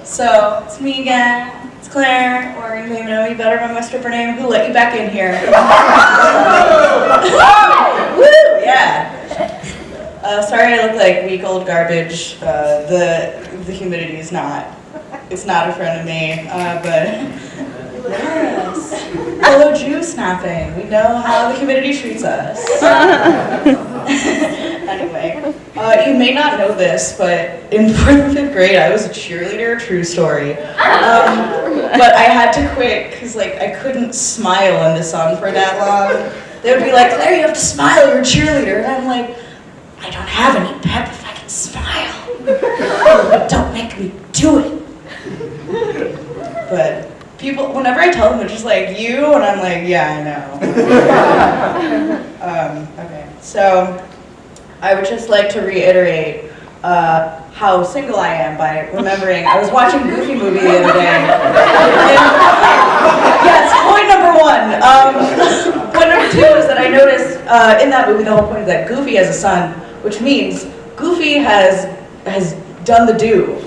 So, it's me again, it's Claire, or you may know me better by my stripper name, who let you back in here. Woo! Yeah. Sorry I look like weak old garbage. The humidity is not, it's not a friend of me, but yes. Hello, Jew snapping. We know how the humidity treats us. Anyway, you may not know this, but in 4th and 5th grade, I was a cheerleader, true story. But I had to quit because I couldn't smile in the sun for that long. They would be like, Claire, you have to smile, you're a cheerleader. And I'm like, I don't have any pep if I can smile. Don't make me do it. But people, whenever I tell them, they're just like, you? And I'm like, yeah, I know. Okay, so I would just like to reiterate how single I am by remembering I was watching Goofy movie the other day. Yes, point number one. Point number two is that I noticed in that movie the whole point is that Goofy has a son, which means Goofy has done the do.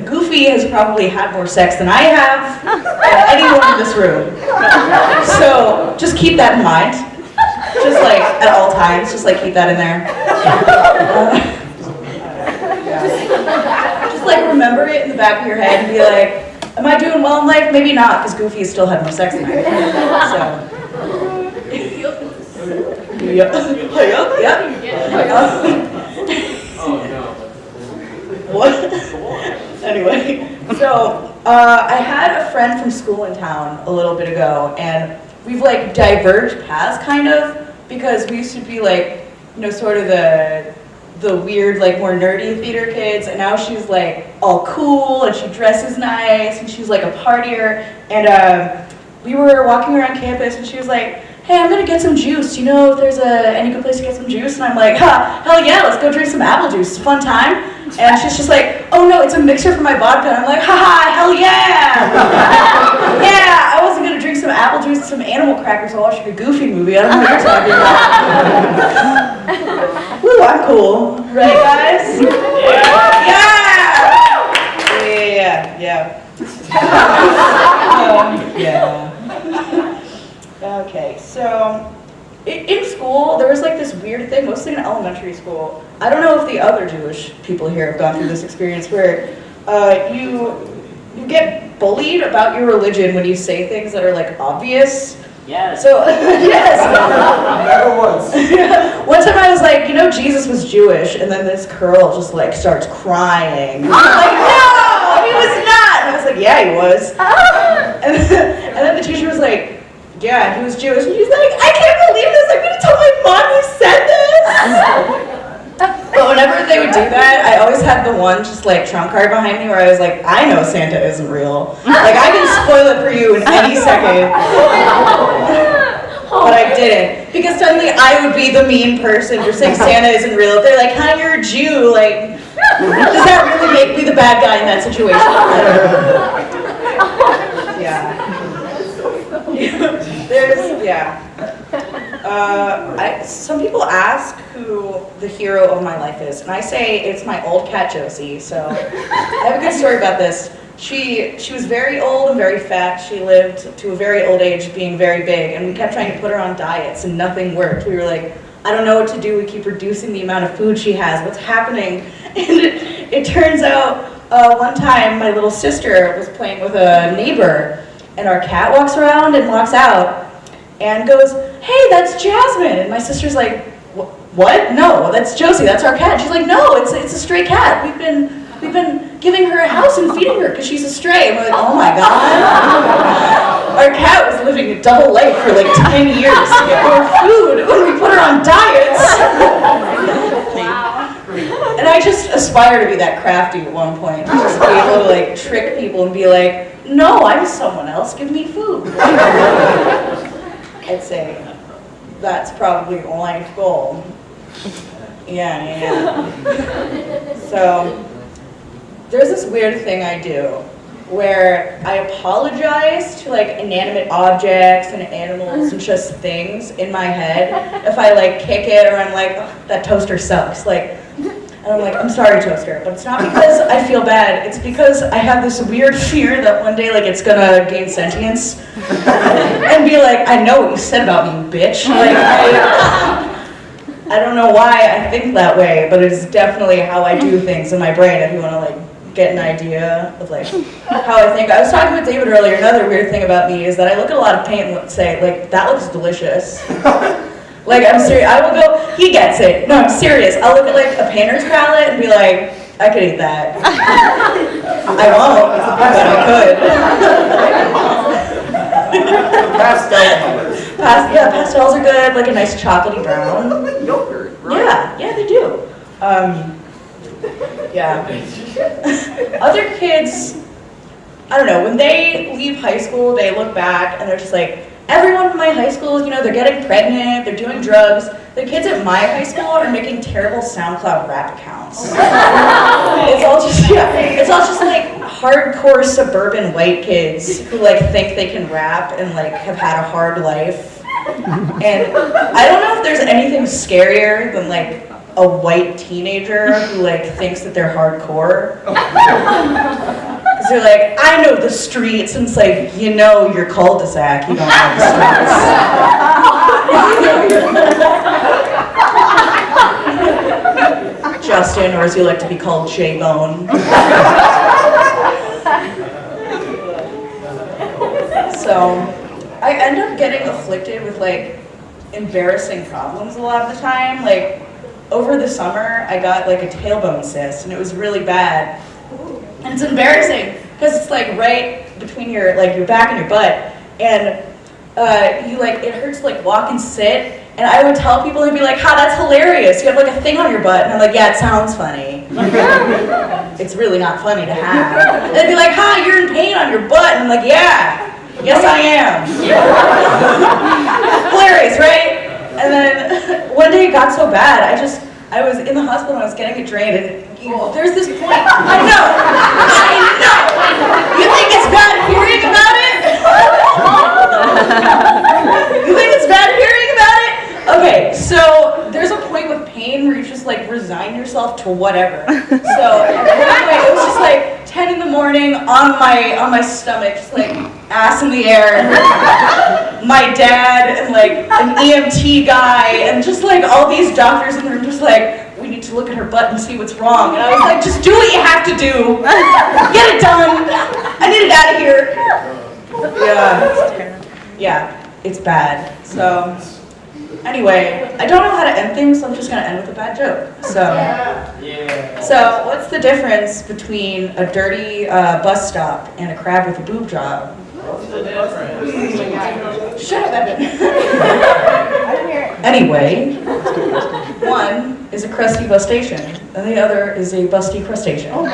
Goofy has probably had more sex than I have, and anyone in this room. So just keep that in mind. Just at all times, just keep that in there. Just remember it in the back of your head and be like, am I doing well in life? Maybe not, because Goofy has still had more sex than I have. So. Yep. What? Anyway, so I had a friend from school in town a little bit ago, and we've diverged paths kind of, because we used to be sort of the weird more nerdy theater kids, and now she's all cool and she dresses nice and she's a partier. And we were walking around campus and she was like, hey, I'm gonna get some juice. Do you know if there's any good place to get some juice? And I'm like, hell yeah, let's go drink some apple juice. It's a fun time. And she's just like, oh no, it's a mixer for my vodka. And I'm like, haha, hell yeah! Yeah, I wasn't gonna drink some apple juice and some animal crackers while watching a Goofy movie. I don't know what you're talking about. Woo, I'm cool. Right, guys? Yeah. Okay, so in school, there was this weird thing, mostly in elementary school. I don't know if the other Jewish people here have gone through this experience where you get bullied about your religion when you say things that are obvious. Yes. So, yes. Never once. One time I was like, Jesus was Jewish, and then this girl just starts crying. I'm like, no, he was not. And I was like, yeah, he was. And then the teacher was like, yeah, he was Jewish. And she's like, I can't believe this. I'm going to tell my mom you said this. But whenever they would do that, I always had the one trump card behind me where I was like, I know Santa isn't real. I can spoil it for you in any second. But I didn't. Because suddenly I would be the mean person for saying Santa isn't real. If they're like, hi, you're a Jew. Does that really make me the bad guy in that situation? Yeah. Some people ask who the hero of my life is, and I say it's my old cat Josie. So I have a good story about this. She was very old and very fat. She lived to a very old age being very big, and we kept trying to put her on diets and nothing worked. We were like, I don't know what to do. We keep reducing the amount of food she has. What's happening? And it turns out one time my little sister was playing with a neighbor, and our cat walks around and walks out and goes, hey, that's Jasmine. And my sister's like, what? No, that's Josie, that's our cat. She's like, no, it's a stray cat. We've been giving her a house and feeding her because she's a stray. And we're like, oh my God. Our cat was living a double life for 10 years to get more food when we put her on diets. Wow. And I just aspire to be that crafty at one point. Just be able to trick people and be like, no, I'm someone else, give me food. I'd say that's probably a life goal. Yeah. So there's this weird thing I do where I apologize to inanimate objects and animals and just things in my head if I kick it or I'm like, oh, that toaster sucks. And I'm like, I'm sorry, Toaster, but it's not because I feel bad. It's because I have this weird fear that one day, like, it's gonna gain sentience and be like, I know what you said about me, you bitch. Like, I don't know why I think that way, but it's definitely how I do things in my brain. If you want to like get an idea of like how I think. I was talking with David earlier. Another weird thing about me is that I look at a lot of paint and say like, that looks delicious. Like, I'm serious. I will go, he gets it. No, I'm serious. I'll look at like a painter's palette and be like, I could eat that. I won't, but I could. Pastels are good, like a nice chocolatey brown. Yogurt, right? Yeah, they do. Yeah. Other kids, I don't know, when they leave high school, they look back and they're just like, everyone in my high school, you know, they're getting pregnant, they're doing drugs. The kids at my high school are making terrible SoundCloud rap accounts. It's all just like hardcore suburban white kids who like think they can rap and like have had a hard life. And I don't know if there's anything scarier than like a white teenager who like thinks that they're hardcore. Because they're like, I know the streets, and it's like, you know your cul-de-sac, you don't know the streets. Justin, or as you like to be called, J-Bone. So, I end up getting afflicted with like embarrassing problems a lot of the time. Like, over the summer, I got like a tailbone cyst, and it was really bad. And it's embarrassing because it's like right between your back and your butt, and you like it hurts to like walk and sit. And I would tell people and be like, "Ha, that's hilarious! You have like a thing on your butt." And I'm like, "Yeah, it sounds funny. It's really not funny to have." And they'd be like, "Ha, you're in pain on your butt." And I'm like, "Yeah, yes I am." Hilarious, right? And then one day it got so bad, I was in the hospital and I was getting it drained, and there's this point. I know. You think it's bad hearing about it? You think it's bad hearing about it? Okay, so there's a point with pain where you just like resign yourself to whatever. So anyway, it was just like 10 in the morning on my stomach, just like ass in the air. My dad and like an EMT guy and just like all these doctors, and they're just like, we need to look at her butt and see what's wrong. And I was like, just do what you have to do. Get it done. I need it out of here. Yeah, it's bad. So anyway, I don't know how to end things, so I'm just gonna end with a bad joke. So what's the difference between a dirty bus stop and a crab with a boob job? What's the difference? Shut up, Evan. Anyway, one is a crusty bus station, and the other is a busty crustacean. Oh!